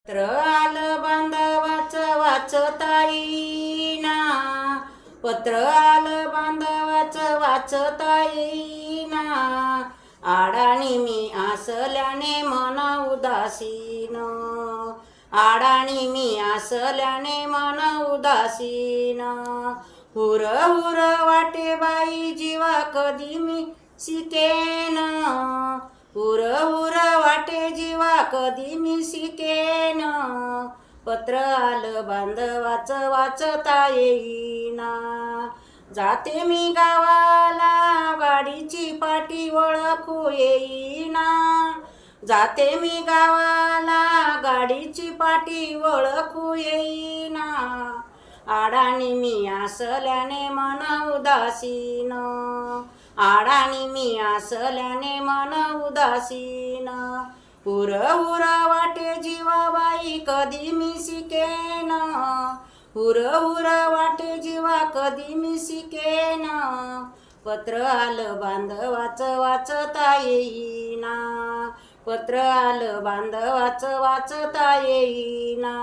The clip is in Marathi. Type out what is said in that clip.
पत्र आलं बांधवाचं वाचता येईना, पत्र आलं बांधवाचं वाचता येईना, आडाणी मी असल्याने मन उदासीन, आडाणी मी असल्याने मन उदासीन, हुर हुर वाटे बाई जीवा कधी मी शिकेन, हुर हुर वाटे जीवा कधी मी शिकेन, पत्र आलं बांधवाचं वाचता येईना, जाते मी गावाला गाडीची पाटी ओळखू येईना, जाते मी गावाला गाडीची पाटी ओळखू येईना, आडाणी मी असल्याने मन उदासीन, आडाणी मी असल्याने मन उदासीन, हुर हुर वाटे जीवाबाई कधी मी शिकेन, हुर हुर वाटे जीवा कधी मी शिकेन, पत्र आलं बांधवाचं वाचता येईना, पत्र आलं बांधवाचं वाचता येईना.